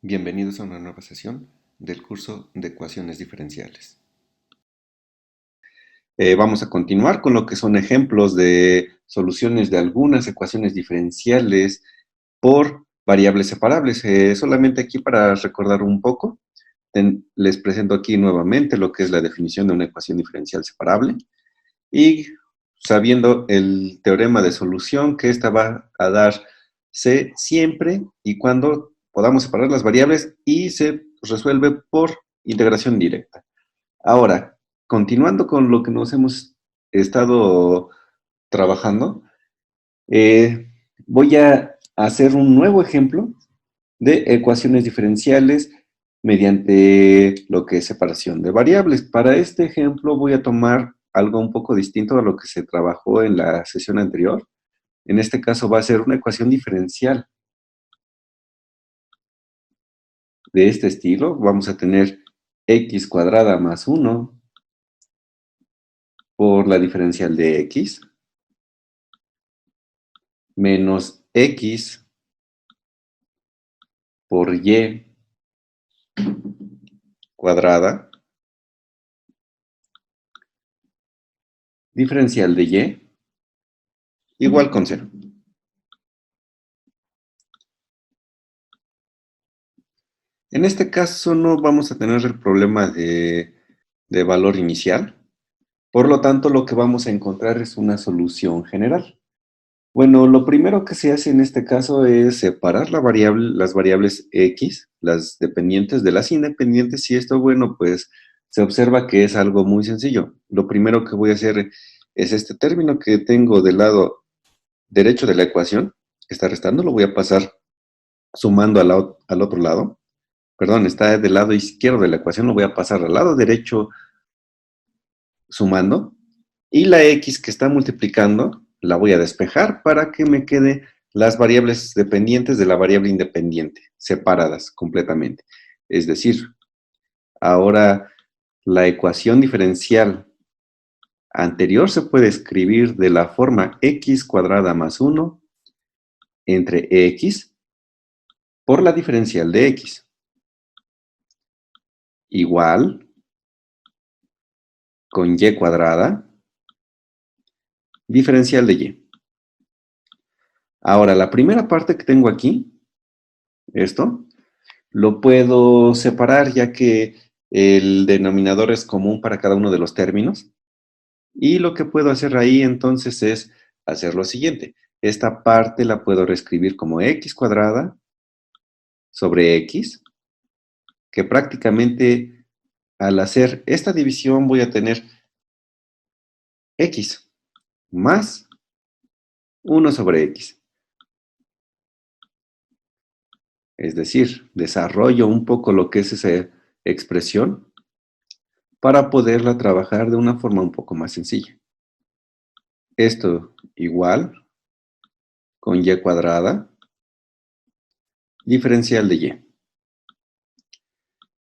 Bienvenidos a una nueva sesión del curso de ecuaciones diferenciales. Vamos a continuar con lo que son ejemplos de soluciones de algunas ecuaciones diferenciales por variables separables. Solamente aquí para recordar un poco, les presento aquí nuevamente lo que es la definición de una ecuación diferencial separable y sabiendo el teorema de solución que esta va a darse siempre y cuando podamos separar las variables y se resuelve por integración directa. Ahora, continuando con lo que nos hemos estado trabajando, voy a hacer un nuevo ejemplo de ecuaciones diferenciales mediante lo que es separación de variables. Para este ejemplo voy a tomar algo un poco distinto a lo que se trabajó en la sesión anterior. En este caso va a ser una ecuación diferencial de este estilo. Vamos a tener x cuadrada más 1 por la diferencial de x menos x por y cuadrada, diferencial de y, igual con 0. En este caso no vamos a tener el problema de valor inicial, por lo tanto lo que vamos a encontrar es una solución general. Bueno, lo primero que se hace en este caso es separar las variables x, las dependientes de las independientes, y esto, bueno, pues se observa que es algo muy sencillo. Lo primero que voy a hacer es este término que tengo del lado derecho de la ecuación, que está restando, lo voy a pasar sumando al otro lado. Perdón, está del lado izquierdo de la ecuación, lo voy a pasar al lado derecho sumando. Y la x que está multiplicando la voy a despejar para que me quede las variables dependientes de la variable independiente, separadas completamente. Es decir, ahora la ecuación diferencial anterior se puede escribir de la forma x cuadrada más 1 entre x por la diferencial de x, igual con y cuadrada, diferencial de y. Ahora, la primera parte que tengo aquí, esto, lo puedo separar ya que el denominador es común para cada uno de los términos. Y lo que puedo hacer ahí entonces es hacer lo siguiente. Esta parte la puedo reescribir como x cuadrada sobre x, que prácticamente al hacer esta división voy a tener x más 1 sobre x. Es decir, desarrollo un poco lo que es esa expresión para poderla trabajar de una forma un poco más sencilla. Esto igual con y cuadrada, diferencial de y.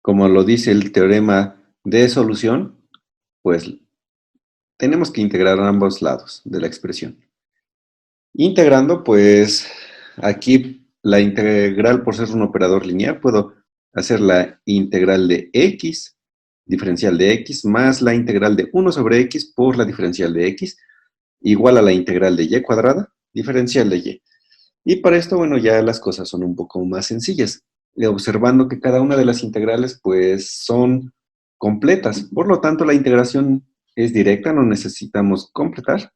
Como lo dice el teorema de solución, pues tenemos que integrar ambos lados de la expresión. Integrando, pues aquí la integral, por ser un operador lineal, puedo hacer la integral de x, diferencial de x, más la integral de 1 sobre x por la diferencial de x, igual a la integral de y cuadrada, diferencial de y. Y para esto, bueno, ya las cosas son un poco más sencillas, observando que cada una de las integrales, pues, son completas. Por lo tanto, la integración es directa, no necesitamos completar.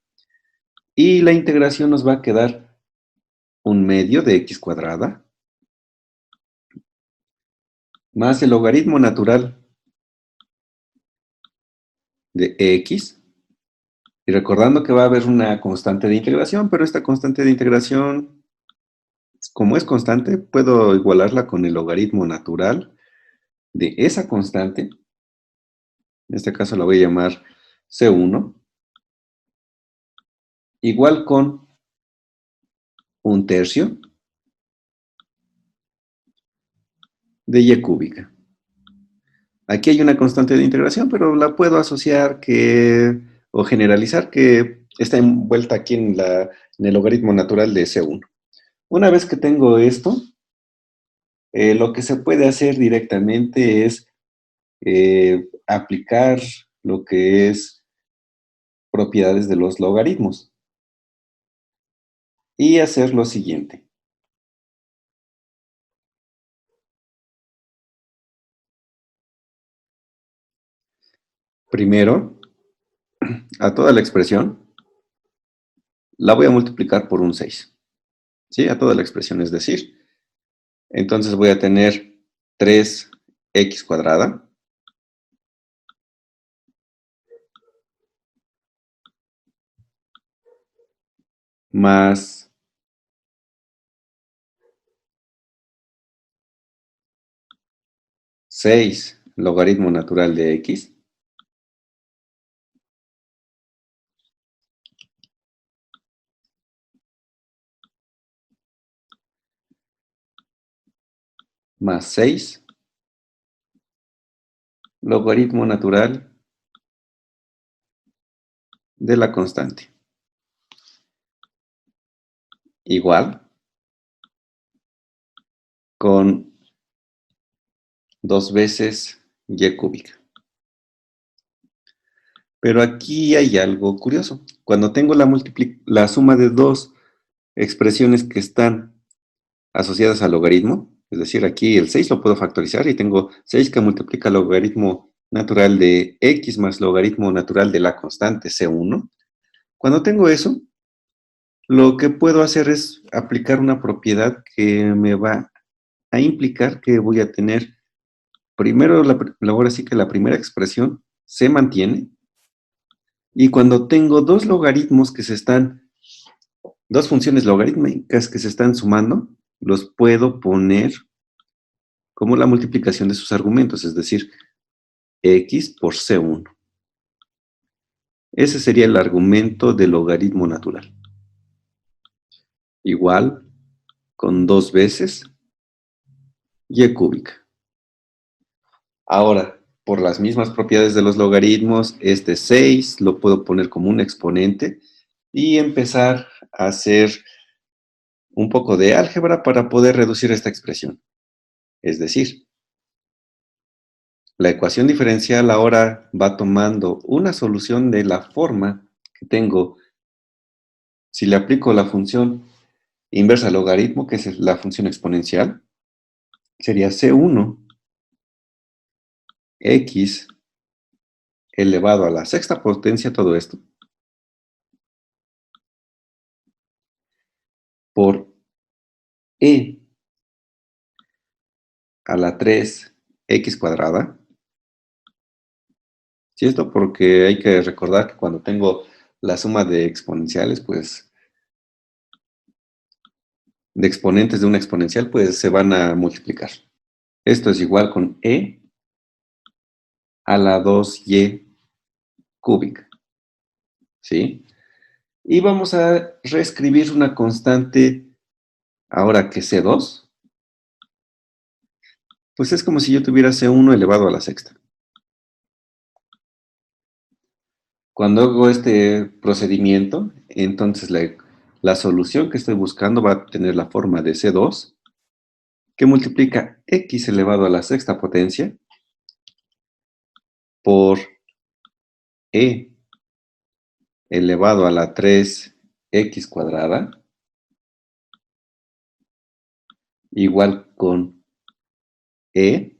Y la integración nos va a quedar un medio de x cuadrada más el logaritmo natural de x. Y recordando que va a haber una constante de integración, pero esta constante de integración, como es constante, puedo igualarla con el logaritmo natural de esa constante. En este caso la voy a llamar C1, igual con un tercio de y cúbica. Aquí hay una constante de integración, pero la puedo asociar o generalizar que está envuelta aquí en el logaritmo natural de C1. Una vez que tengo esto, Lo que se puede hacer directamente es aplicar lo que es propiedades de los logaritmos y hacer lo siguiente. Primero, a toda la expresión la voy a multiplicar por un 6. ¿Sí? A toda la expresión, es decir, entonces voy a tener 3x cuadrada más 6 logaritmo natural de x más 6 logaritmo natural de la constante. Igual con 2 veces y cúbica. Pero aquí hay algo curioso. Cuando tengo la suma de dos expresiones que están asociadas al logaritmo, es decir, aquí el 6 lo puedo factorizar y tengo 6 que multiplica el logaritmo natural de x más logaritmo natural de la constante C1. Cuando tengo eso, lo que puedo hacer es aplicar una propiedad que me va a implicar que voy a tener primero, ahora sí que la primera expresión se mantiene, y cuando tengo dos logaritmos que se están, dos funciones logarítmicas que se están sumando, los puedo poner como la multiplicación de sus argumentos, es decir, x por c1. Ese sería el argumento del logaritmo natural. Igual con 2 veces y cúbica. Ahora, por las mismas propiedades de los logaritmos, este 6 lo puedo poner como un exponente y empezar a hacer un poco de álgebra para poder reducir esta expresión. Es decir, la ecuación diferencial ahora va tomando una solución de la forma que tengo si le aplico la función inversa al logaritmo, que es la función exponencial. Sería C1 x elevado a la sexta potencia, todo esto, por e a la 3x cuadrada. ¿Sí? Esto porque hay que recordar que cuando tengo la suma de exponenciales, pues de exponentes de una exponencial, pues se van a multiplicar. Esto es igual con e a la 2y cúbica. ¿Sí? Y vamos a reescribir una constante, ahora que C2, pues es como si yo tuviera C1 elevado a la sexta. Cuando hago este procedimiento, entonces la solución que estoy buscando va a tener la forma de C2, que multiplica x elevado a la sexta potencia por e elevado a la 3x cuadrada, igual con e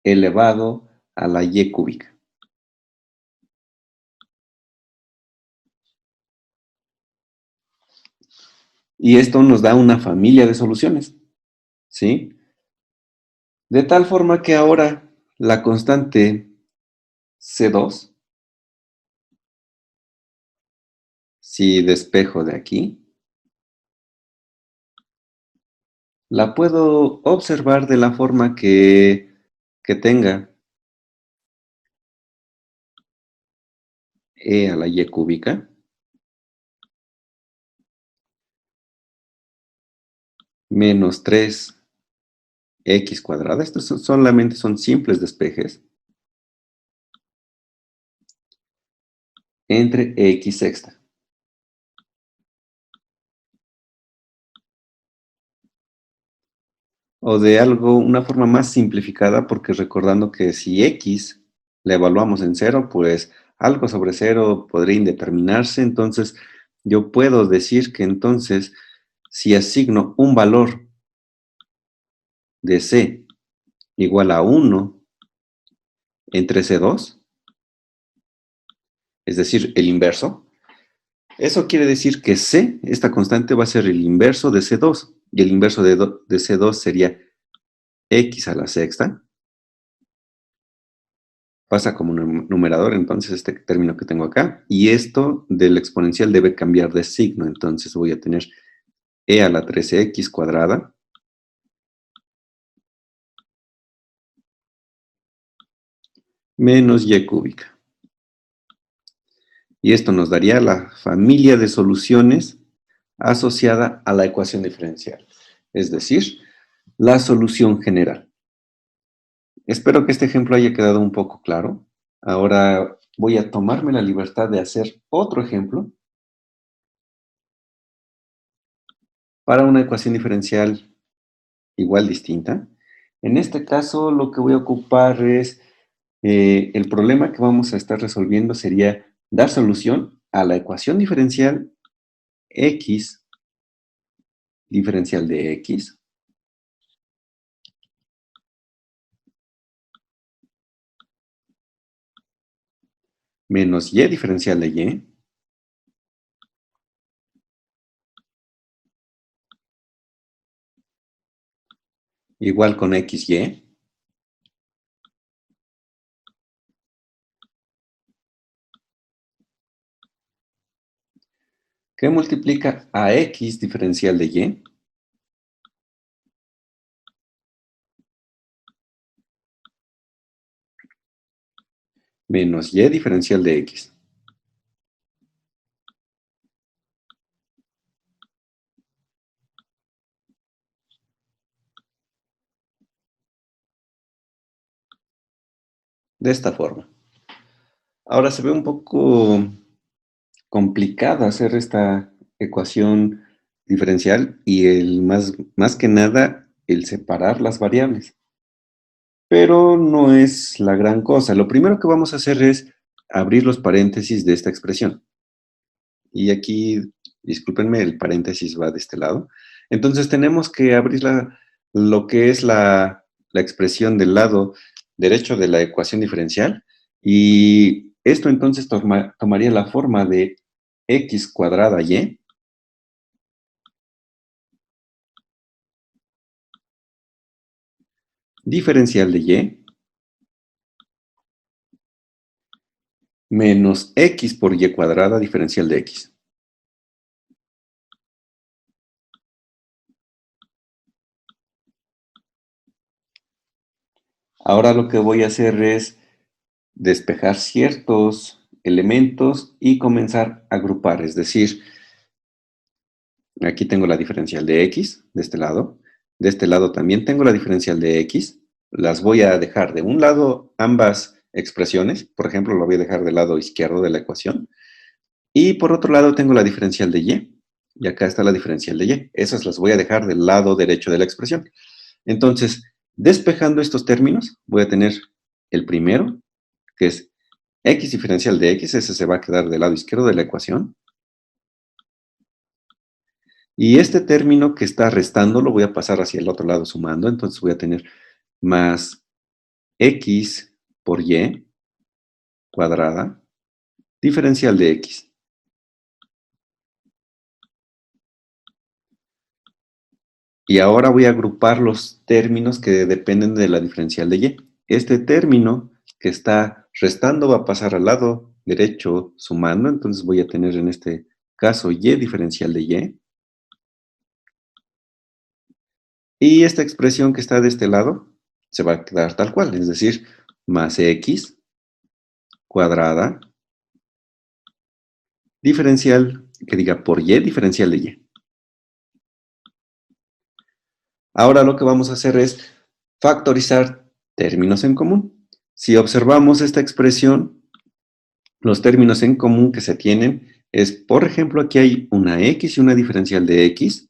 elevado a la y cúbica. Y esto nos da una familia de soluciones, ¿sí? De tal forma que ahora la constante C2, si despejo de aquí, la puedo observar de la forma que tenga e a la y cúbica menos 3x cuadrada. Estos solamente son simples despejes entre x sexta. o de algo, una forma más simplificada, porque recordando que si x la evaluamos en cero, pues algo sobre cero podría indeterminarse, entonces yo puedo decir que entonces si asigno un valor de c igual a 1 entre C2, es decir, el inverso, eso quiere decir que C, esta constante, va a ser el inverso de C2, y el inverso de C2 sería x a la sexta, pasa como numerador, entonces este término que tengo acá, y esto del exponencial debe cambiar de signo, entonces voy a tener e a la 13x cuadrada menos y cúbica. Y esto nos daría la familia de soluciones asociada a la ecuación diferencial, es decir, la solución general. Espero que este ejemplo haya quedado un poco claro. Ahora voy a tomarme la libertad de hacer otro ejemplo para una ecuación diferencial igual distinta. En este caso, lo que voy a ocupar es, el problema que vamos a estar resolviendo sería dar solución a la ecuación diferencial x diferencial de x menos y diferencial de y igual con xy que multiplica a x diferencial de y menos y diferencial de x. De esta forma. Ahora se ve un poco complicado hacer esta ecuación diferencial y más que nada el separar las variables. Pero no es la gran cosa. Lo primero que vamos a hacer es abrir los paréntesis de esta expresión. Y aquí, discúlpenme, el paréntesis va de este lado. Entonces tenemos que abrir lo que es la expresión del lado derecho de la ecuación diferencial. Y esto entonces tomaría la forma de x cuadrada y diferencial de y menos x por y cuadrada diferencial de x. Ahora lo que voy a hacer es despejar ciertos elementos y comenzar a agrupar. Es decir, aquí tengo la diferencial de x de este lado. De este lado también tengo la diferencial de x. Las voy a dejar de un lado ambas expresiones. Por ejemplo, lo voy a dejar del lado izquierdo de la ecuación. Y por otro lado tengo la diferencial de y. Y acá está la diferencial de y. Esas las voy a dejar del lado derecho de la expresión. Entonces, despejando estos términos, voy a tener el primero, que es x diferencial de x. Ese se va a quedar del lado izquierdo de la ecuación. Y este término que está restando lo voy a pasar hacia el otro lado sumando. Entonces voy a tener más x por y cuadrada diferencial de x. Y ahora voy a agrupar los términos que dependen de la diferencial de y. Este término que está restando va a pasar al lado derecho sumando. Entonces voy a tener en este caso y diferencial de y. Y esta expresión que está de este lado se va a quedar tal cual, es decir, más x cuadrada diferencial, que diga por y diferencial de y. Ahora lo que vamos a hacer es factorizar términos en común. Si observamos esta expresión, los términos en común que se tienen es, por ejemplo, aquí hay una x y una diferencial de x.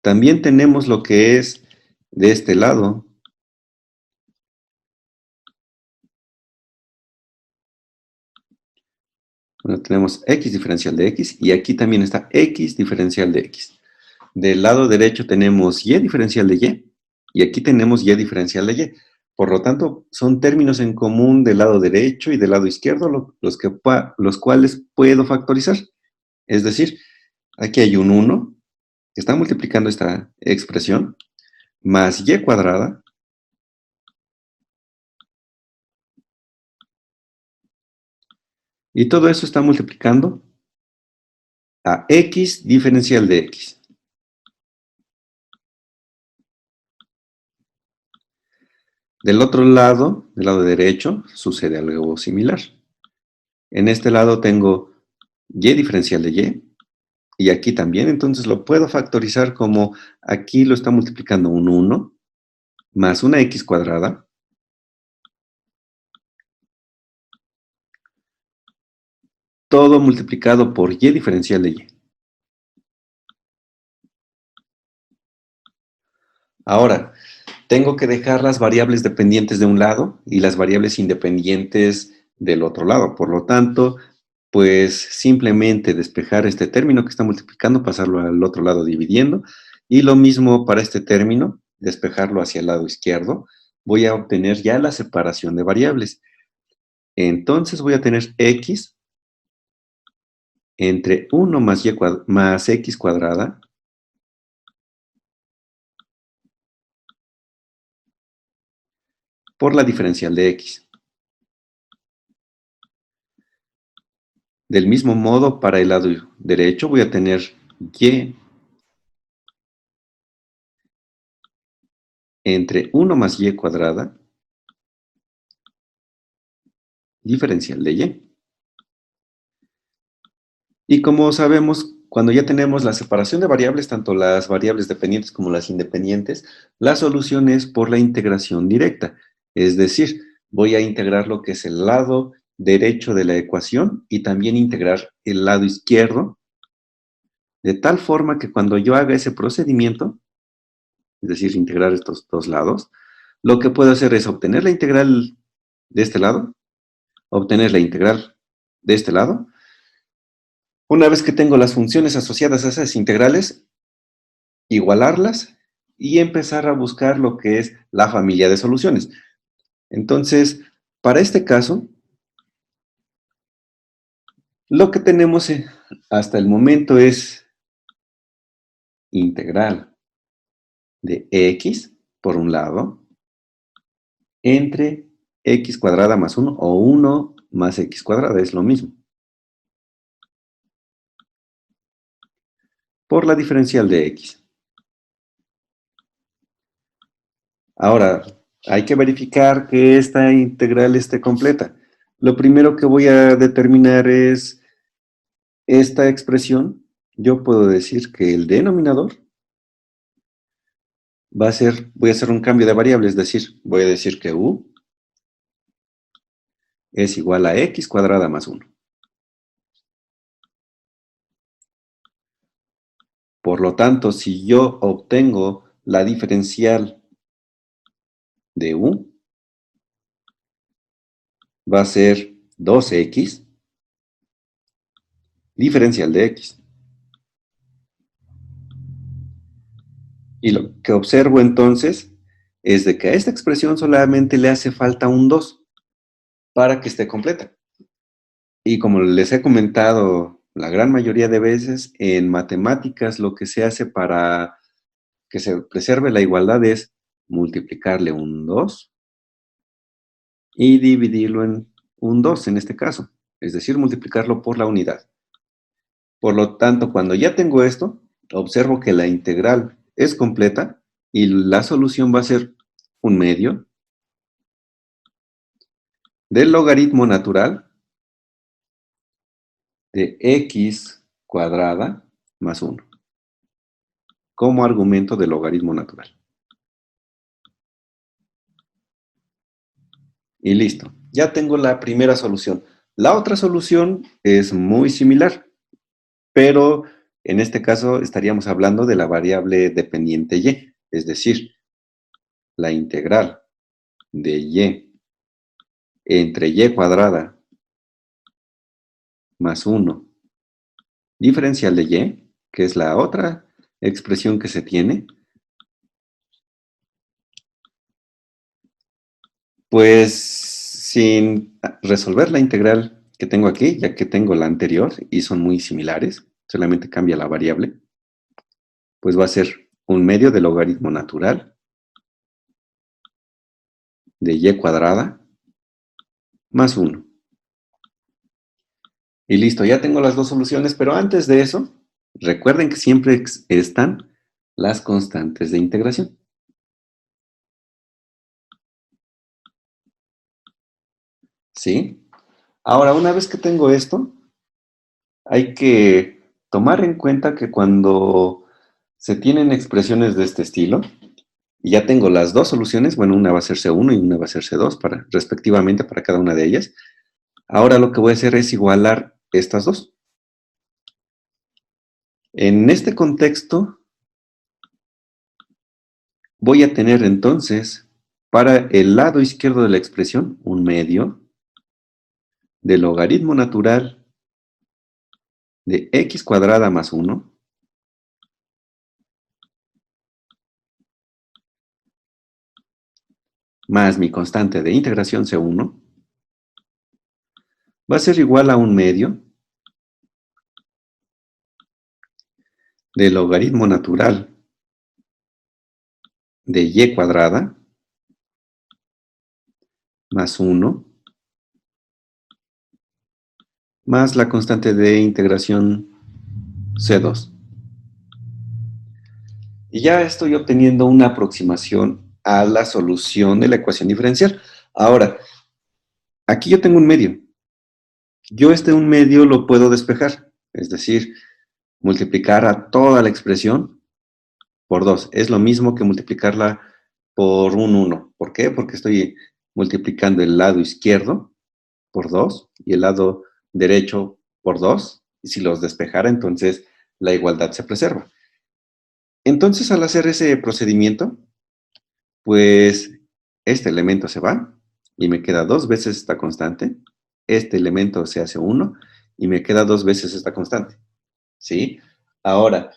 También tenemos lo que es de este lado. Bueno, tenemos x diferencial de x y aquí también está x diferencial de x. Del lado derecho tenemos y diferencial de y aquí tenemos y diferencial de y. Por lo tanto, son términos en común del lado derecho y del lado izquierdo los cuales puedo factorizar. Es decir, aquí hay un 1 que está multiplicando esta expresión más y cuadrada y todo eso está multiplicando a x diferencial de x. Del otro lado, del lado derecho, sucede algo similar. En este lado tengo y diferencial de y aquí también, entonces lo puedo factorizar como aquí lo está multiplicando un 1 más una x cuadrada, todo multiplicado por y diferencial de y. Ahora, tengo que dejar las variables dependientes de un lado y las variables independientes del otro lado. Por lo tanto, pues simplemente despejar este término que está multiplicando, pasarlo al otro lado dividiendo. Y lo mismo para este término, despejarlo hacia el lado izquierdo. Voy a obtener ya la separación de variables. Entonces voy a tener x entre 1 más x cuadrada por la diferencial de x. Del mismo modo, para el lado derecho voy a tener y entre 1 más y cuadrada, diferencial de y. Y como sabemos, cuando ya tenemos la separación de variables, tanto las variables dependientes como las independientes, la solución es por la integración directa. Es decir, voy a integrar lo que es el lado derecho de la ecuación y también integrar el lado izquierdo, de tal forma que cuando yo haga ese procedimiento, es decir, integrar estos dos lados, lo que puedo hacer es obtener la integral de este lado, obtener la integral de este lado. Una vez que tengo las funciones asociadas a esas integrales, igualarlas y empezar a buscar lo que es la familia de soluciones. Entonces, para este caso, lo que tenemos hasta el momento es integral de x, por un lado, entre x cuadrada más 1 o 1 más x cuadrada, es lo mismo, por la diferencial de x. Ahora, hay que verificar que esta integral esté completa. Lo primero que voy a determinar es esta expresión. Yo puedo decir que el denominador voy a hacer un cambio de variable, es decir, voy a decir que u es igual a x cuadrada más 1. Por lo tanto, si yo obtengo la diferencial de u, va a ser 2x diferencial de x. Y lo que observo entonces es de que a esta expresión solamente le hace falta un 2 para que esté completa. Y como les he comentado la gran mayoría de veces, en matemáticas lo que se hace para que se preserve la igualdad es multiplicarle un 2 y dividirlo en un 2 en este caso, es decir, multiplicarlo por la unidad. Por lo tanto, cuando ya tengo esto, observo que la integral es completa y la solución va a ser un medio del logaritmo natural de x cuadrada más 1 como argumento del logaritmo natural. Y listo, ya tengo la primera solución. La otra solución es muy similar, pero En este caso estaríamos hablando de la variable dependiente y, es decir, la integral de y entre y cuadrada más 1 diferencial de y, que es la otra expresión que se tiene, pues sin resolver la integral que tengo aquí, ya que tengo la anterior y son muy similares, solamente cambia la variable, pues va a ser un medio del logaritmo natural de y cuadrada más 1. Y listo, ya tengo las dos soluciones, pero antes de eso, recuerden que siempre están las constantes de integración. ¿Sí? Ahora, una vez que tengo esto, hay que tomar en cuenta que cuando se tienen expresiones de este estilo, y ya tengo las dos soluciones, bueno, una va a ser C1 y una va a ser C2, respectivamente para cada una de ellas. Ahora lo que voy a hacer es igualar estas dos. En este contexto, voy a tener entonces, para el lado izquierdo de la expresión, un medio del logaritmo natural de x cuadrada más 1 más mi constante de integración C1 va a ser igual a un medio del logaritmo natural de y cuadrada más 1 más la constante de integración C2. Y ya estoy obteniendo una aproximación a la solución de la ecuación diferencial. Ahora, aquí yo tengo un medio. Yo un medio lo puedo despejar, es decir, multiplicar a toda la expresión por 2. Es lo mismo que multiplicarla por un 1. ¿Por qué? Porque estoy multiplicando el lado izquierdo por 2 y el lado derecho por 2. Y si los despejara, entonces la igualdad se preserva. Entonces, al hacer ese procedimiento, pues este elemento se va y me queda dos veces esta constante. Este elemento se hace 1 y me queda dos veces esta constante. ¿Sí? Ahora,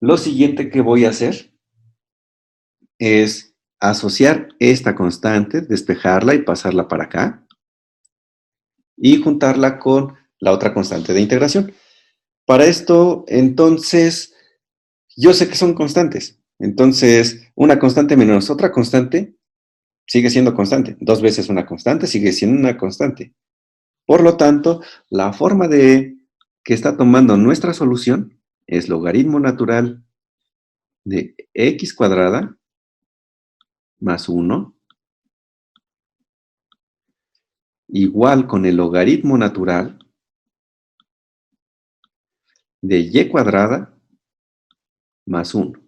lo siguiente que voy a hacer es asociar esta constante, despejarla y pasarla para acá y juntarla con la otra constante de integración. Para esto, entonces, yo sé que son constantes. Entonces, una constante menos otra constante sigue siendo constante. Dos veces una constante sigue siendo una constante. Por lo tanto, la forma de que está tomando nuestra solución es logaritmo natural de x cuadrada más 1 igual con el logaritmo natural de y cuadrada más 1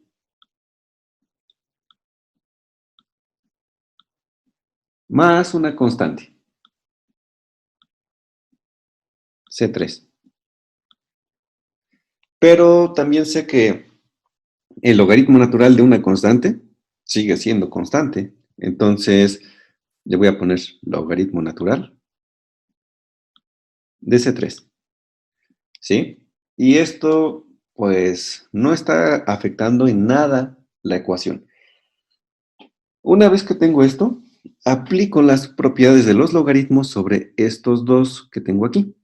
más una constante, C3. Pero también sé que el logaritmo natural de una constante sigue siendo constante. Entonces, le voy a poner logaritmo natural de C3. ¿Sí? Y esto, pues, no está afectando en nada la ecuación. Una vez que tengo esto, aplico las propiedades de los logaritmos sobre estos dos que tengo aquí.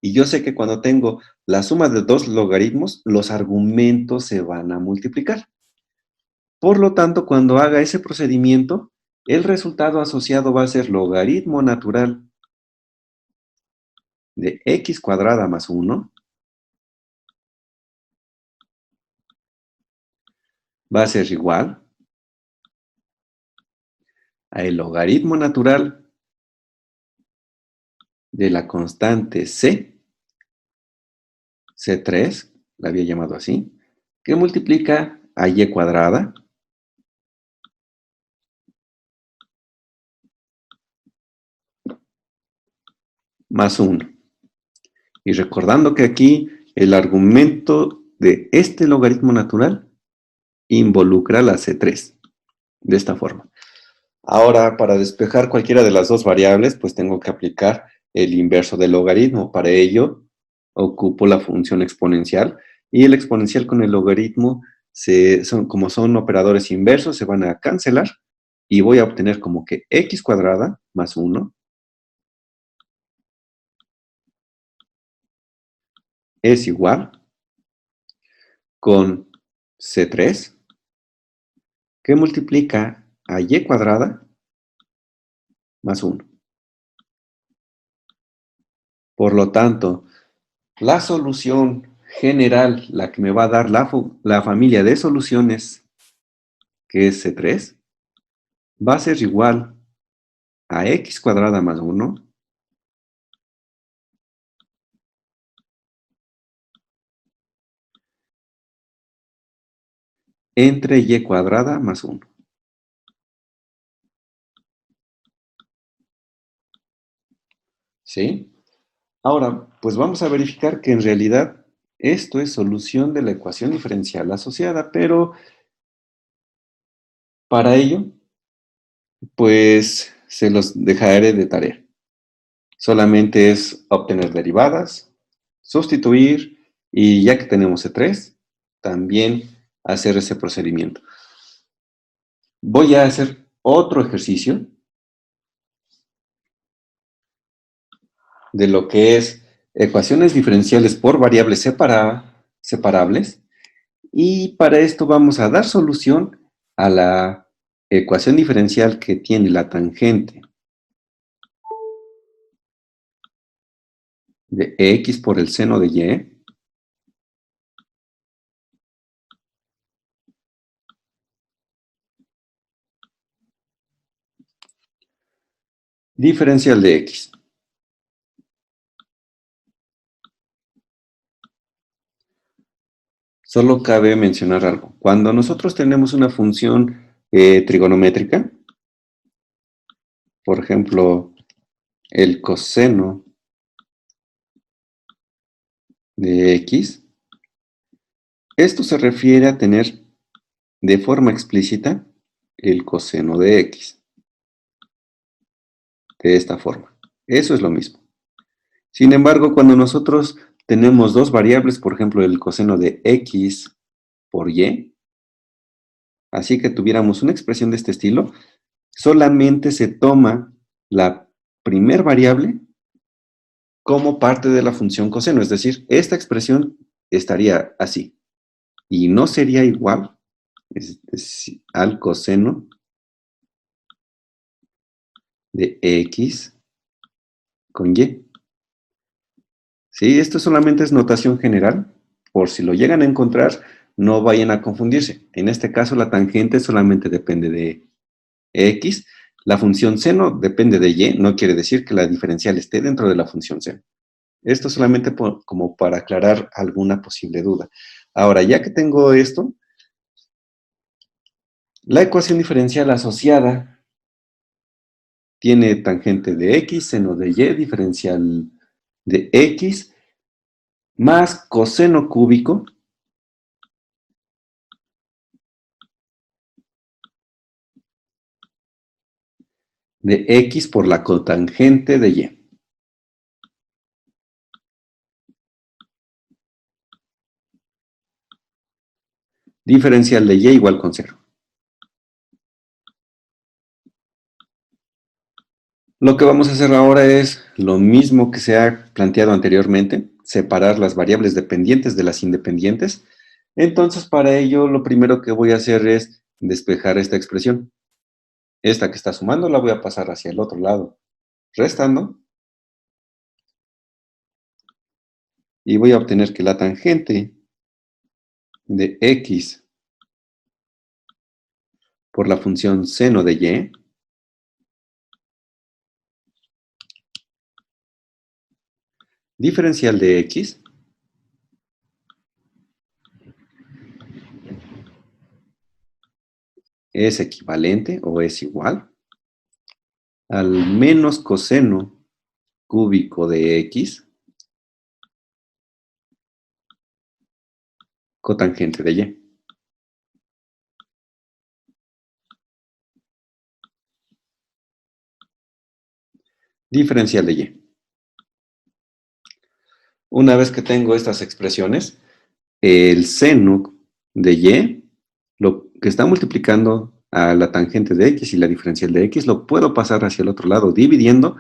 Y yo sé que cuando tengo la suma de dos logaritmos, los argumentos se van a multiplicar. Por lo tanto, cuando haga ese procedimiento, el resultado asociado va a ser logaritmo natural de x cuadrada más 1 va a ser igual a el logaritmo natural de la constante C3, la había llamado así, que multiplica a y cuadrada más 1. Y recordando que aquí el argumento de este logaritmo natural involucra la C3, de esta forma. Ahora, para despejar cualquiera de las dos variables, pues tengo que aplicar el inverso del logaritmo. Para ello, ocupo la función exponencial y el exponencial con el logaritmo, como son operadores inversos, se van a cancelar y voy a obtener como que x cuadrada más 1 es igual con C3 que multiplica a y cuadrada más 1. Por lo tanto, la solución general, la que me va a dar la familia de soluciones, que es C3, va a ser igual a x cuadrada más 1 entre y cuadrada más 1. ¿Sí? Ahora, pues vamos a verificar que en realidad esto es solución de la ecuación diferencial asociada, pero para ello, pues se los dejaré de tarea. Solamente es obtener derivadas, sustituir y ya que tenemos C3, también hacer ese procedimiento. Voy a hacer otro ejercicio de lo que es ecuaciones diferenciales por variables separables y para esto vamos a dar solución a la ecuación diferencial que tiene la tangente de x por el seno de y diferencial de x. Solo cabe mencionar algo. Cuando nosotros tenemos una función trigonométrica, por ejemplo, el coseno de x, esto se refiere a tener de forma explícita el coseno de x, de esta forma. Eso es lo mismo. Sin embargo, cuando nosotros tenemos dos variables, por ejemplo, el coseno de x por y, así que tuviéramos una expresión de este estilo, solamente se toma la primer variable como parte de la función coseno, es decir, esta expresión estaría así y no sería igual al coseno de x con y. Sí, esto solamente es notación general, por si lo llegan a encontrar, no vayan a confundirse. En este caso, la tangente solamente depende de x, la función seno depende de y, no quiere decir que la diferencial esté dentro de la función seno. Esto solamente como para aclarar alguna posible duda. Ahora, ya que tengo esto, la ecuación diferencial asociada tiene tangente de x, seno de y, diferencial de x, más coseno cúbico de x por la cotangente de y. Diferencial de y igual con 0. Lo que vamos a hacer ahora es lo mismo que se ha planteado anteriormente, separar las variables dependientes de las independientes. Entonces, para ello, lo primero que voy a hacer es despejar esta expresión. Esta que está sumando la voy a pasar hacia el otro lado, restando, y voy a obtener que la tangente de x por la función seno de y diferencial de x es equivalente o es igual al menos coseno cúbico de x cotangente de Y. Diferencial de Y. Una vez que tengo estas expresiones, el seno de Y, lo que está multiplicando a la tangente de X y la diferencial de X, lo puedo pasar hacia el otro lado dividiendo,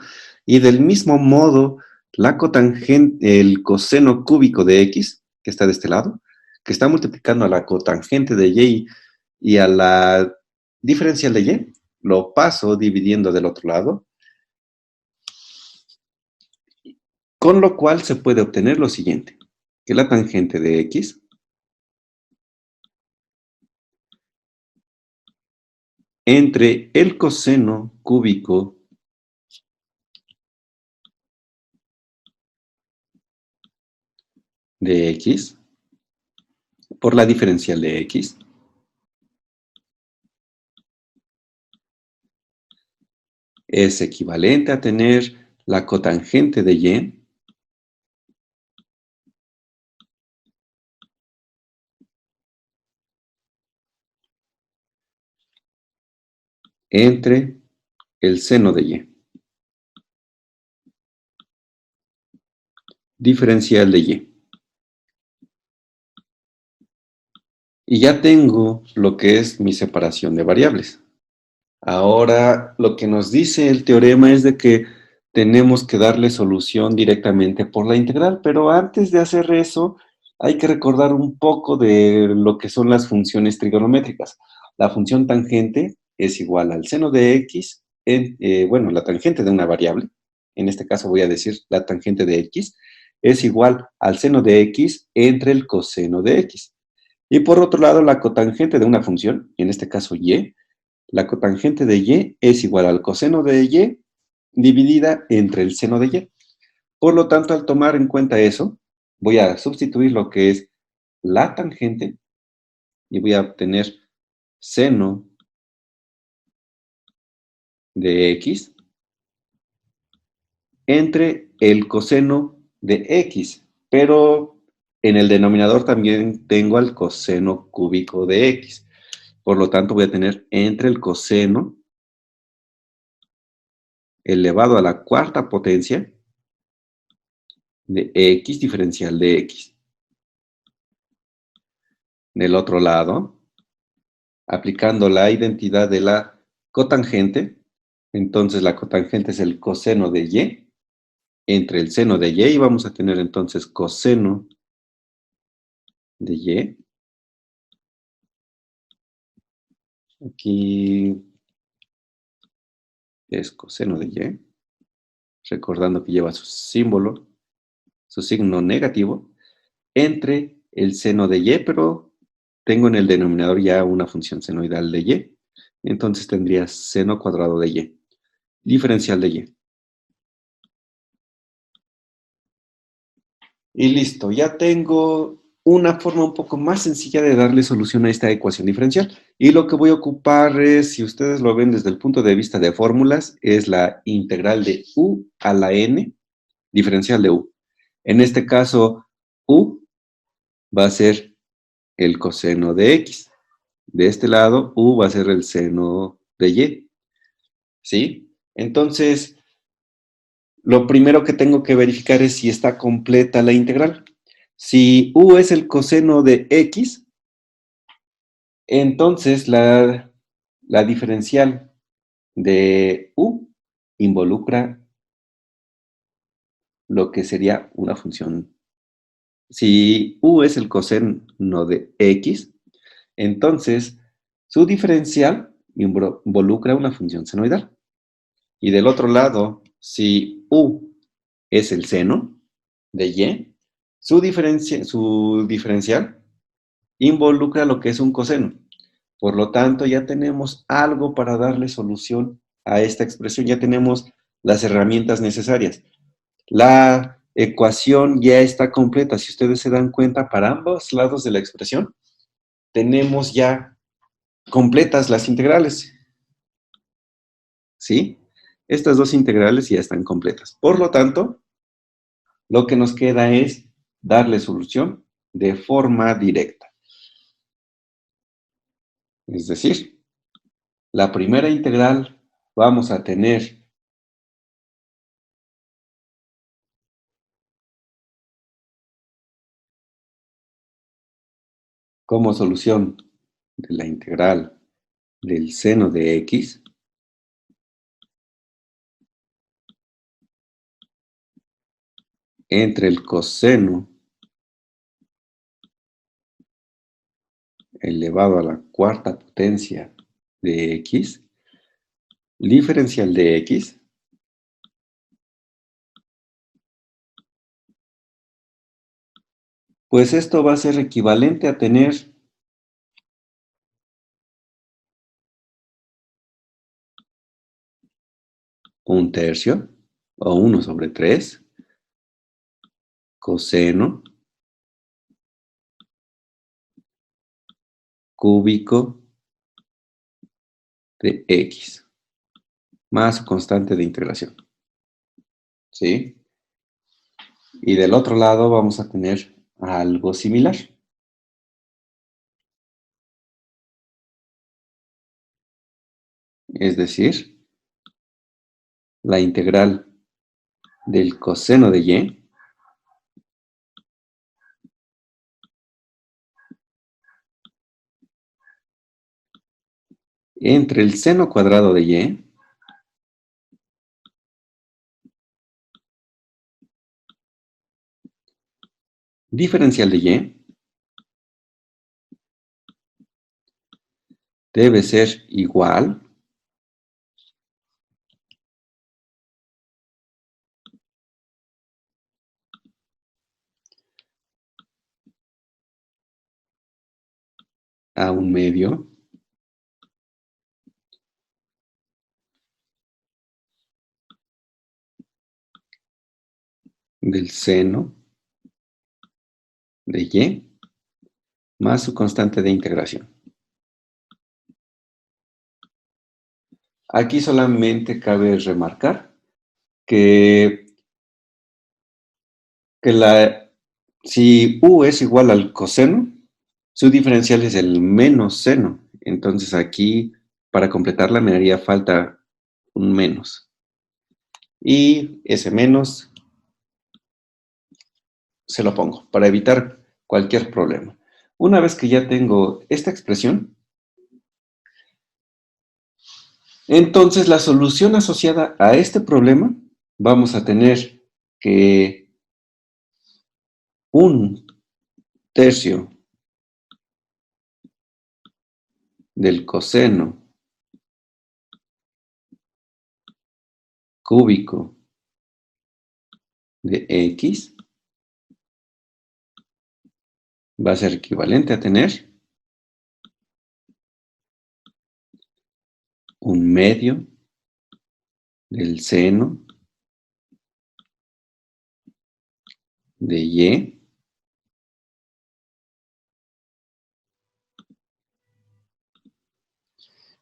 y del mismo modo la cotangente, el coseno cúbico de X, que está de este lado, que está multiplicando a la cotangente de Y y a la diferencial de Y, lo paso dividiendo del otro lado, con lo cual se puede obtener lo siguiente, que la tangente de X entre el coseno cúbico de X por la diferencial de X es equivalente a tener la cotangente de Y entre el seno de Y. Diferencial de Y. Y ya tengo lo que es mi separación de variables. Ahora, lo que nos dice el teorema es de que tenemos que darle solución directamente por la integral, pero antes de hacer eso, hay que recordar un poco de lo que son las funciones trigonométricas. La función tangente es igual al seno de x, bueno, la tangente de una variable, en este caso voy a decir la tangente de x, es igual al seno de x entre el coseno de x. Y por otro lado, la cotangente de una función, en este caso y, la cotangente de Y es igual al coseno de Y dividida entre el seno de Y. Por lo tanto, al tomar en cuenta eso, voy a sustituir lo que es la tangente y voy a obtener seno de X entre el coseno de X. Pero en el denominador también tengo al coseno cúbico de X. Por lo tanto, voy a tener entre el coseno elevado a la cuarta potencia de X diferencial de X. Del otro lado, aplicando la identidad de la cotangente, entonces la cotangente es el coseno de Y entre el seno de Y, y vamos a tener entonces coseno de Y. Aquí es coseno de Y, recordando que lleva su símbolo, su signo negativo, entre el seno de Y, pero tengo en el denominador ya una función senoidal de Y. Entonces tendría seno cuadrado de Y, diferencial de Y. Y listo, ya tengo una forma un poco más sencilla de darle solución a esta ecuación diferencial. Y lo que voy a ocupar es, si ustedes lo ven desde el punto de vista de fórmulas, es la integral de u a la n, diferencial de u. En este caso, u va a ser el coseno de x. De este lado, u va a ser el seno de y. ¿Sí? Entonces, lo primero que tengo que verificar es si está completa la integral. Si u es el coseno de x, entonces la diferencial de u involucra lo que sería una función. Si u es el coseno de x, entonces su diferencial involucra una función senoidal. Y del otro lado, si u es el seno de y, su diferencial involucra lo que es un coseno. Por lo tanto, ya tenemos algo para darle solución a esta expresión, ya tenemos las herramientas necesarias. La ecuación ya está completa. Si ustedes se dan cuenta, para ambos lados de la expresión, tenemos ya completas las integrales. ¿Sí? Estas dos integrales ya están completas. Por lo tanto, lo que nos queda es darle solución de forma directa. Es decir, la primera integral vamos a tener como solución de la integral del seno de x entre el coseno elevado a la cuarta potencia de x, diferencial de x, pues esto va a ser equivalente a tener un tercio, o 1/3, coseno cúbico de x, más su constante de integración. ¿Sí? Y del otro lado vamos a tener algo similar. Es decir, la integral del coseno de y entre el seno cuadrado de y diferencial de y debe ser igual a 1/2 del seno de y más su constante de integración. Aquí solamente cabe remarcar que, si u es igual al coseno, su diferencial es el menos seno. Entonces aquí, para completarla, me haría falta un menos. Y ese menos se lo pongo para evitar cualquier problema. Una vez que ya tengo esta expresión, entonces la solución asociada a este problema vamos a tener que un tercio del coseno cúbico de x va a ser equivalente a tener 1/2 del seno de y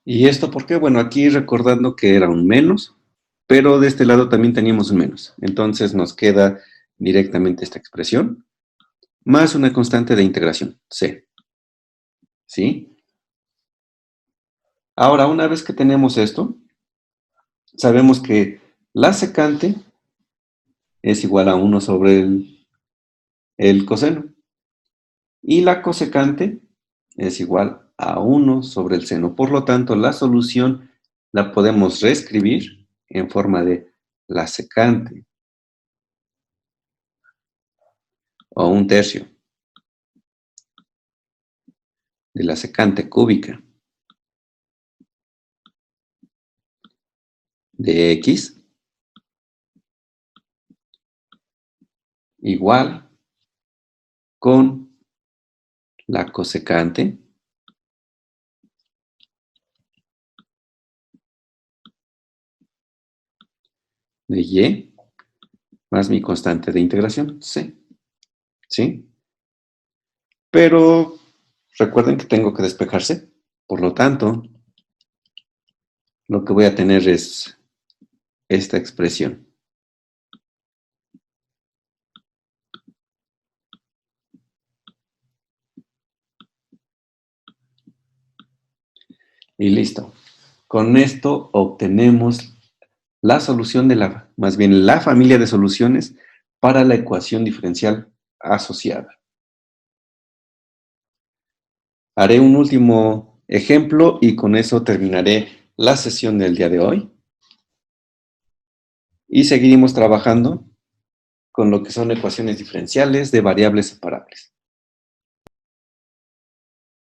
¿Y esto por qué? Bueno, aquí recordando que era un menos, pero de este lado también teníamos un menos. Entonces nos queda directamente esta expresión, más una constante de integración, c. ¿Sí? Ahora, una vez que tenemos esto, sabemos que la secante es igual a 1 sobre el coseno. Y la cosecante es igual a 1 sobre el seno. Por lo tanto, la solución la podemos reescribir en forma de la secante o un tercio de la secante cúbica de x igual con la cosecante de y más mi constante de integración, c. ¿Sí? Pero recuerden que tengo que despejarse. Por lo tanto, lo que voy a tener es esta expresión. Y listo. Con esto obtenemos la solución más bien la familia de soluciones para la ecuación diferencial asociada. Haré un último ejemplo y con eso terminaré la sesión del día de hoy. Y seguiremos trabajando con lo que son ecuaciones diferenciales de variables separables.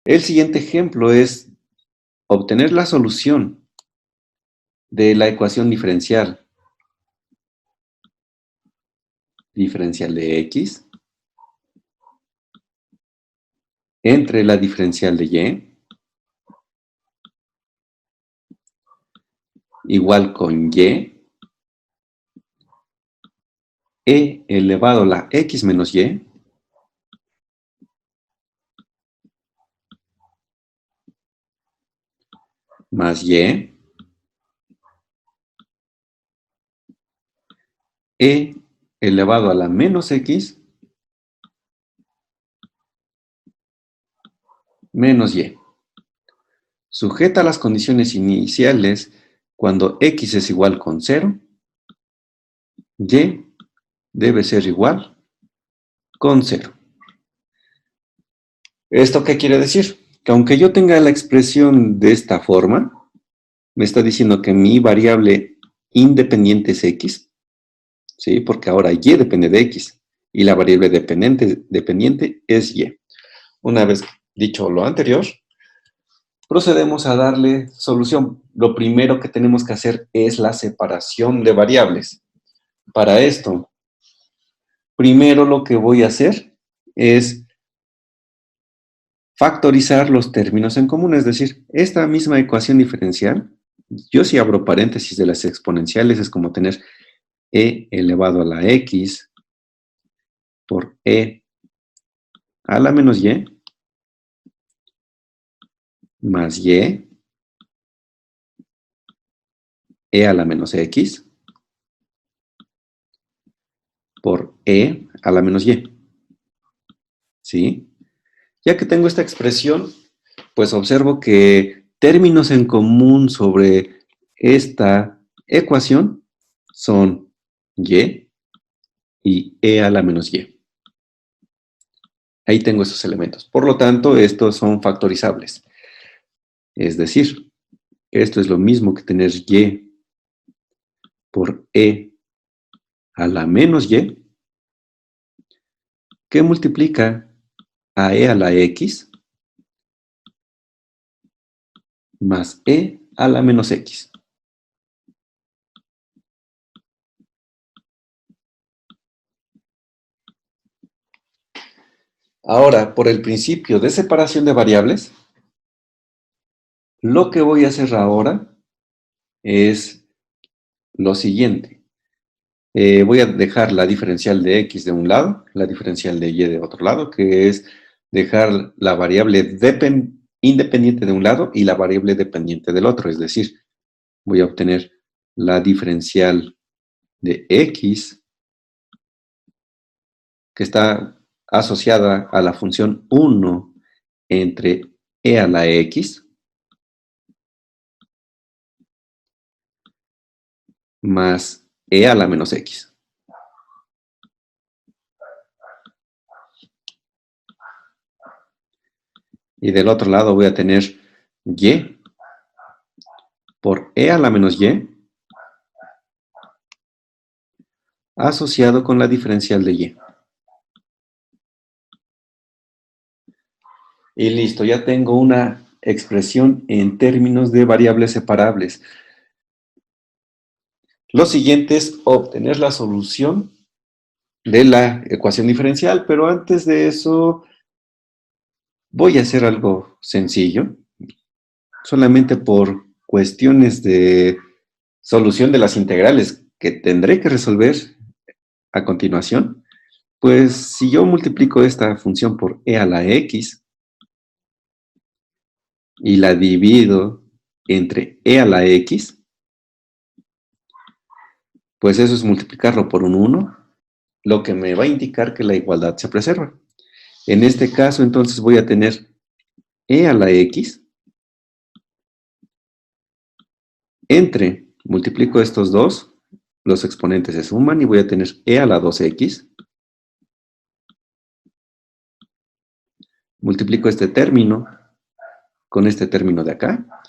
El siguiente ejemplo es obtener la solución de la ecuación diferencial de x entre la diferencial de y igual con y e elevado a la x menos y más y e elevado a la menos x menos y. Sujeta las condiciones iniciales cuando x es igual con 0, y debe ser igual con 0. ¿Esto qué quiere decir? Que aunque yo tenga la expresión de esta forma, me está diciendo que mi variable independiente es x, ¿sí? Porque ahora y depende de x y la variable dependiente es y. Una vez dicho lo anterior, procedemos a darle solución. Lo primero que tenemos que hacer es la separación de variables. Para esto, primero lo que voy a hacer es factorizar los términos en común, es decir, esta misma ecuación diferencial, yo si abro paréntesis de las exponenciales, es como tener e elevado a la x por e a la menos y más y e a la menos x por e a la menos y. ¿Sí? Ya que tengo esta expresión, pues observo que términos en común sobre esta ecuación son y e a la menos y. Ahí tengo esos elementos. Por lo tanto, estos son factorizables. Es decir, esto es lo mismo que tener y por e a la menos y, que multiplica a e a la x más e a la menos x. Ahora, por el principio de separación de variables, lo que voy a hacer ahora es lo siguiente. Voy a dejar la diferencial de x de un lado, la diferencial de y de otro lado, que es dejar la variable independiente de un lado y la variable dependiente del otro. Es decir, voy a obtener la diferencial de x, que está asociada a la función 1 entre e a la x, más e a la menos x. Y del otro lado voy a tener y por e a la menos y asociado con la diferencial de y. Y listo, ya tengo una expresión en términos de variables separables. Lo siguiente es obtener la solución de la ecuación diferencial, pero antes de eso voy a hacer algo sencillo, solamente por cuestiones de solución de las integrales que tendré que resolver a continuación. Pues si yo multiplico esta función por e a la x y la divido entre e a la x, pues eso es multiplicarlo por un 1, lo que me va a indicar que la igualdad se preserva. En este caso, entonces, voy a tener e a la x multiplico estos dos, los exponentes se suman y voy a tener e a la 2x. Multiplico este término con este término de acá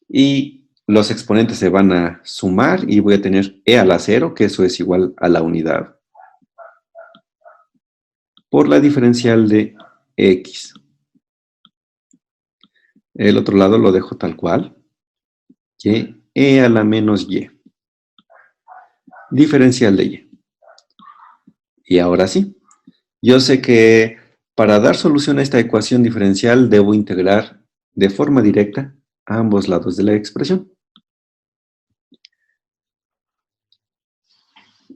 y los exponentes se van a sumar y voy a tener e a la 0, que eso es igual a la unidad, por la diferencial de x. El otro lado lo dejo tal cual, que e a la menos y, diferencial de y. Y ahora sí, yo sé que para dar solución a esta ecuación diferencial debo integrar de forma directa a ambos lados de la expresión.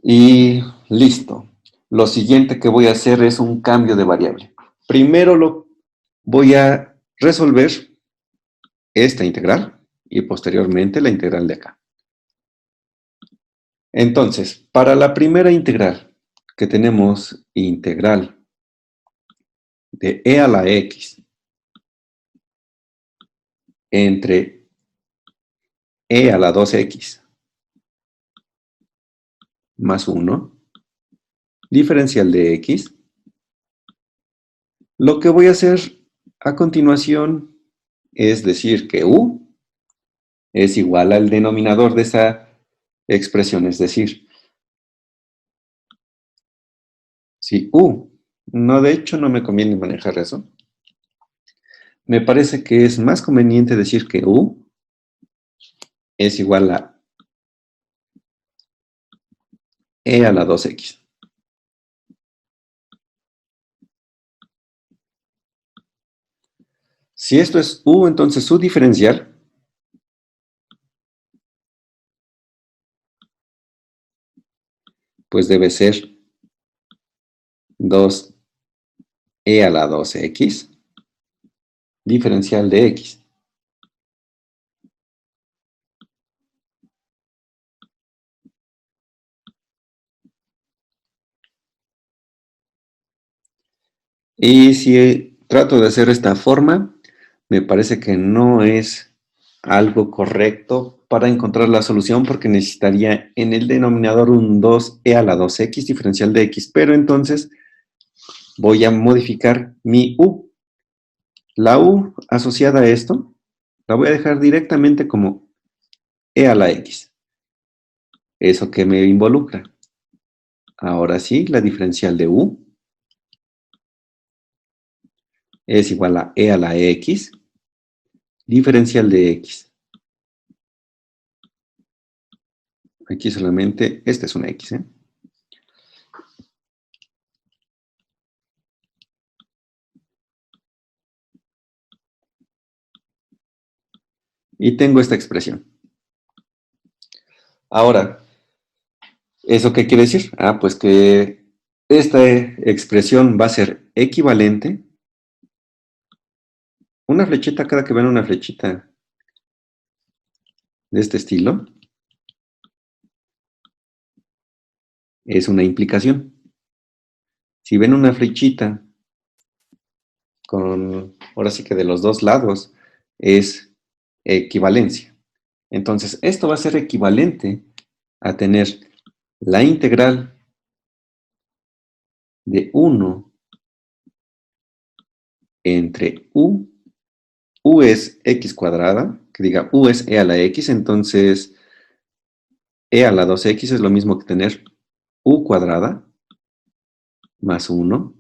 Y listo. Lo siguiente que voy a hacer es un cambio de variable. Primero voy a resolver esta integral y posteriormente la integral de acá. Entonces, para la primera integral, que tenemos integral de e a la x entre e a la 2x más 1, diferencial de x, lo que voy a hacer a continuación es decir que u es igual al denominador de esa expresión, es decir, si u, no, de hecho no me conviene manejar eso, me parece que es más conveniente decir que u es igual a e a la 2x. Si esto es u, entonces su diferencial pues debe ser 2e a la 2x, diferencial de x. Y si trato de hacer esta forma, me parece que no es algo correcto para encontrar la solución porque necesitaría en el denominador un 2e a la 2x diferencial de x, pero entonces voy a modificar mi u. La u asociada a esto la voy a dejar directamente como e a la x. ¿Eso que me involucra? Ahora sí, la diferencial de u es igual a e a la x, diferencial de x. Aquí solamente, esta es una x, ¿eh? Y tengo esta expresión. Ahora, ¿eso qué quiere decir? Ah, pues que esta expresión va a ser equivalente. Una flechita, cada que vean una flechita de este estilo, es una implicación. Si ven una flechita con, ahora sí que de los dos lados, es equivalencia. Entonces, esto va a ser equivalente a tener la integral de 1 entre u es x cuadrada, que diga u es e a la x, entonces e a la 2x es lo mismo que tener u cuadrada más 1,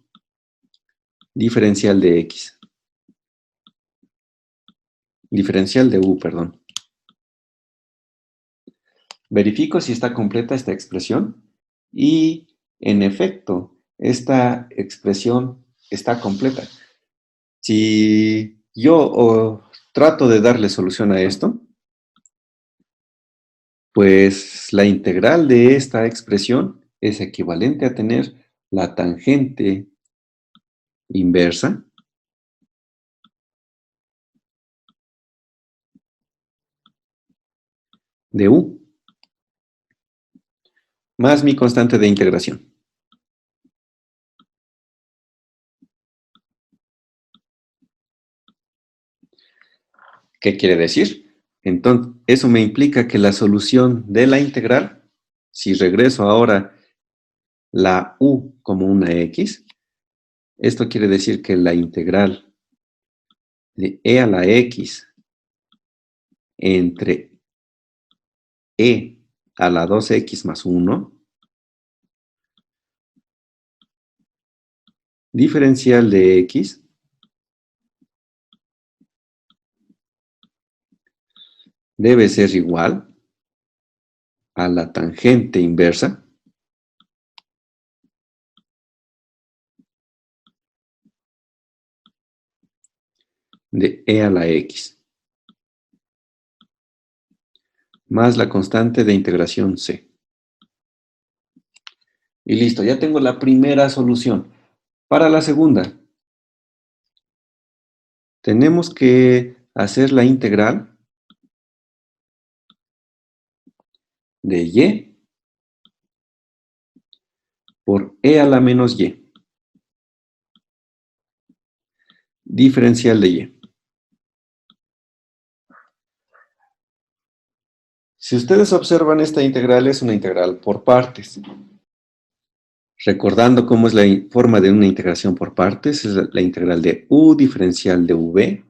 diferencial de x. Diferencial de u, perdón. Verifico si está completa esta expresión y, en efecto, esta expresión está completa. Si yo trato de darle solución a esto, pues la integral de esta expresión es equivalente a tener la tangente inversa de u más mi constante de integración. ¿Qué quiere decir? Entonces, eso me implica que la solución de la integral, si regreso ahora la u como una x, esto quiere decir que la integral de e a la x entre e a la 2x más 1, diferencial de x, debe ser igual a la tangente inversa de e a la x, más la constante de integración c. Y listo, ya tengo la primera solución. Para la segunda, tenemos que hacer la integral de y por e a la menos y, diferencial de y. Si ustedes observan, esta integral es una integral por partes. Recordando cómo es la forma de una integración por partes, es la integral de u diferencial de v.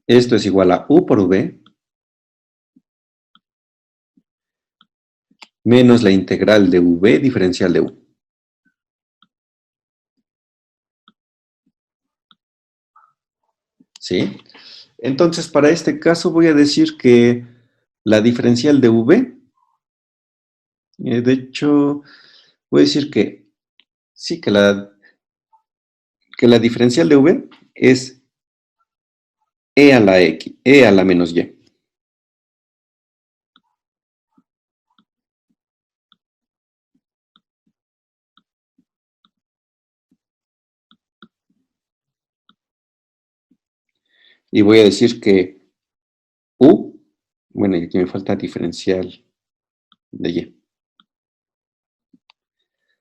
Esto es igual a u por v menos la integral de v diferencial de u. ¿Sí? Entonces, para este caso voy a decir que la diferencial de v, de hecho, voy a decir que sí, que la diferencial de v es e a la x, e a la menos y. Y voy a decir que u, bueno, y aquí me falta diferencial de y.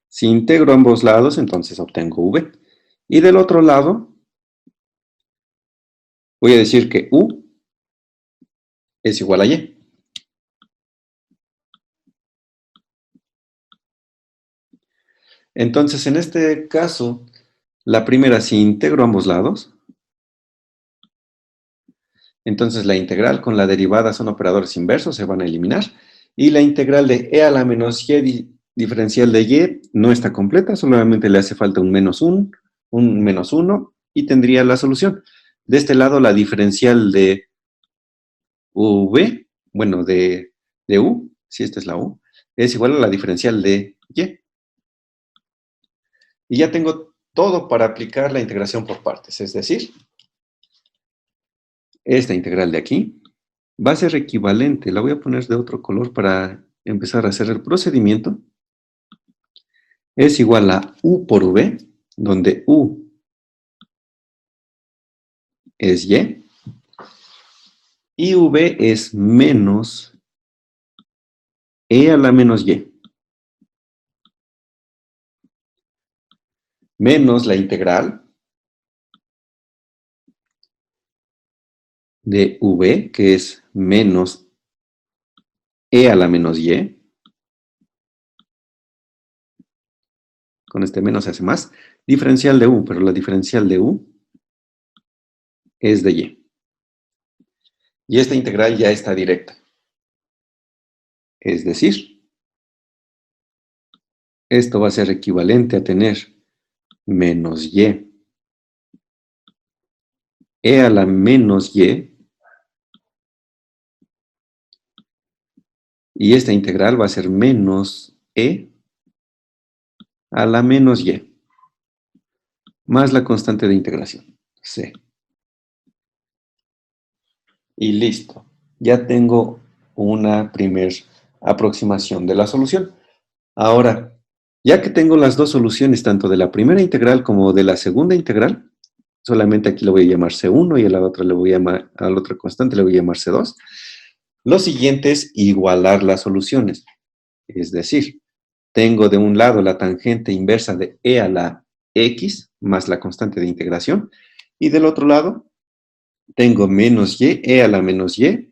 Si integro ambos lados, entonces obtengo v. Y del otro lado, voy a decir que u es igual a y. Entonces, en este caso, la primera, si integro ambos lados, entonces la integral con la derivada son operadores inversos, se van a eliminar. Y la integral de e a la menos y diferencial de y no está completa, solamente le hace falta un menos 1, y tendría la solución. De este lado, la diferencial de v, bueno, de u, si esta es la u, es igual a la diferencial de y. Y ya tengo todo para aplicar la integración por partes, es decir, esta integral de aquí va a ser equivalente, la voy a poner de otro color para empezar a hacer el procedimiento. Es igual a u por v, donde u es y v es menos e a la menos y, menos la integral de v, que es menos e a la menos y, con este menos se hace más, diferencial de u, pero la diferencial de u es de y. Y esta integral ya está directa. Es decir, esto va a ser equivalente a tener menos y e a la menos y esta integral va a ser menos e a la menos y, más la constante de integración, c. Y listo. Ya tengo una primera aproximación de la solución. Ahora, ya que tengo las dos soluciones, tanto de la primera integral como de la segunda integral, solamente aquí le voy a llamar C1 y a la otra le voy a llamar, a la otra constante le voy a llamar C2. Lo siguiente es igualar las soluciones. Es decir, tengo de un lado la tangente inversa de e a la x más la constante de integración, y del otro lado tengo menos y, e a la menos y,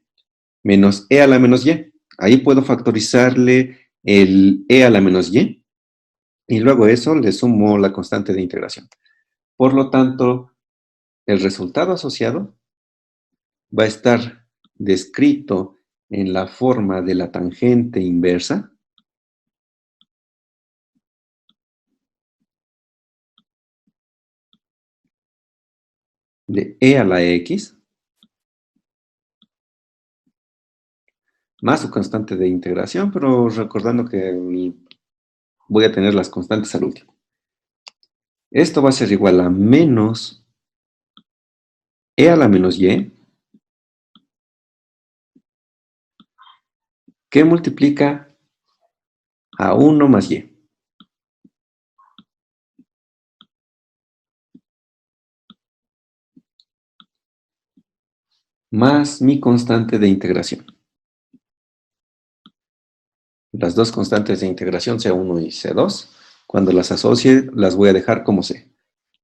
menos e a la menos y. Ahí puedo factorizarle el e a la menos y luego eso le sumo la constante de integración. Por lo tanto, el resultado asociado va a estar descrito en la forma de la tangente inversa de e a la x más su constante de integración, pero recordando que voy a tener las constantes al último. Esto va a ser igual a menos e a la menos y, que multiplica a 1 más y. Más mi constante de integración. Las dos constantes de integración, C1 y C2, cuando las asocie, las voy a dejar como C.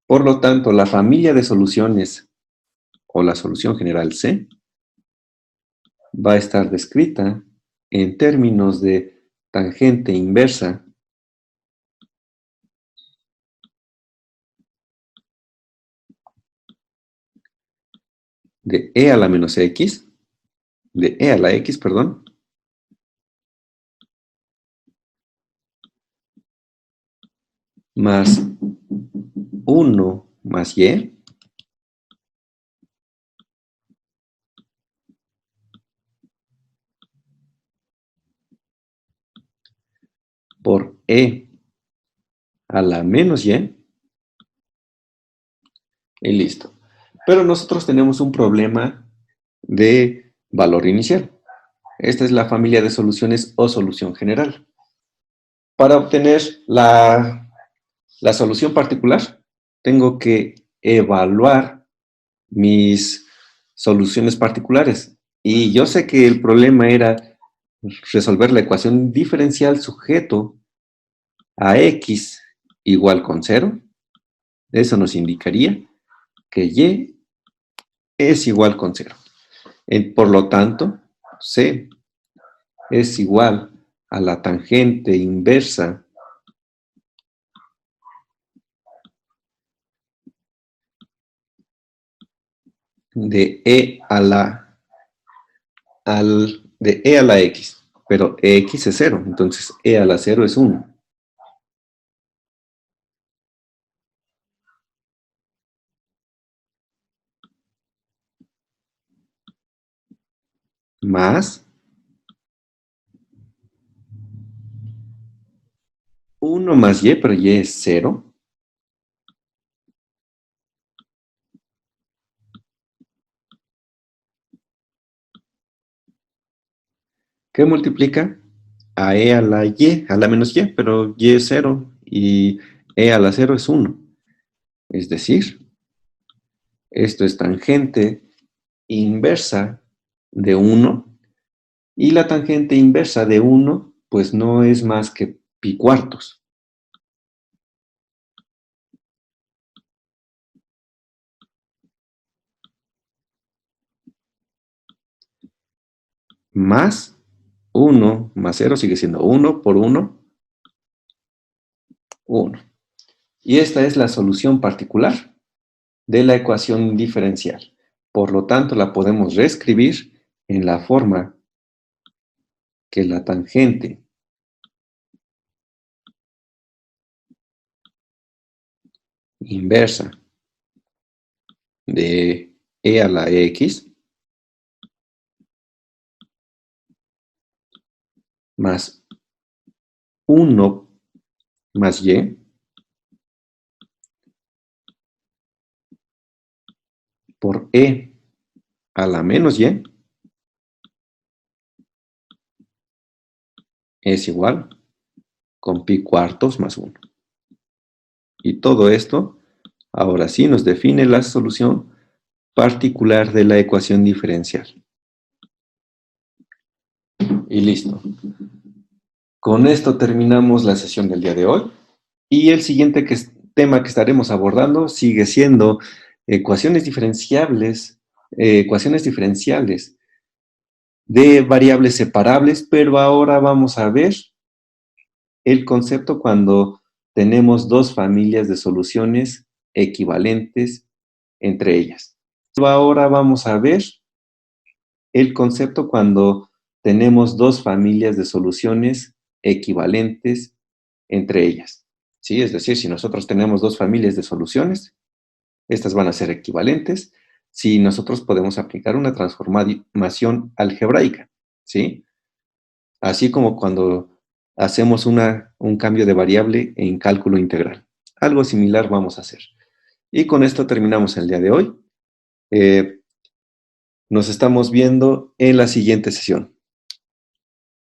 Por lo tanto, la familia de soluciones o la solución general C va a estar descrita en términos de tangente inversa de e a la menos x, de e a la x, perdón, más 1 más y por e a la menos y listo. Pero nosotros tenemos un problema de valor inicial. Esta es la familia de soluciones o solución general. Para obtener la solución particular, tengo que evaluar mis soluciones particulares. Y yo sé que el problema era resolver la ecuación diferencial sujeto a x igual con 0. Eso nos indicaría que y es igual con 0. Por lo tanto, c es igual a la tangente inversa de de e a la x, pero x es 0, entonces e a la 0 es 1. Más 1 más y, pero y es 0. ¿Qué multiplica? A e a la y, a la menos y, pero y es 0 y e a la 0 es 1. Es decir, esto es tangente inversa de 1 y la tangente inversa de 1 pues no es más que pi cuartos. Más 1 más 0 sigue siendo 1 por 1, 1. Y esta es la solución particular de la ecuación diferencial. Por lo tanto, la podemos reescribir en la forma que la tangente inversa de e a la x más 1 más y por e a la menos y es igual con pi cuartos más 1. Y todo esto, ahora sí, nos define la solución particular de la ecuación diferencial. Y listo. Con esto terminamos la sesión del día de hoy. Y el siguiente tema que estaremos abordando sigue siendo ecuaciones diferenciables ecuaciones diferenciales de variables separables, pero ahora vamos a ver el concepto cuando tenemos dos familias de soluciones equivalentes entre ellas. Ahora vamos a ver el concepto cuando tenemos dos familias de soluciones equivalentes entre ellas. ¿Sí? Es decir, si nosotros tenemos dos familias de soluciones, estas van a ser equivalentes si nosotros podemos aplicar una transformación algebraica. ¿Sí? Así como cuando hacemos un cambio de variable en cálculo integral. Algo similar vamos a hacer. Y con esto terminamos el día de hoy. Nos estamos viendo en la siguiente sesión.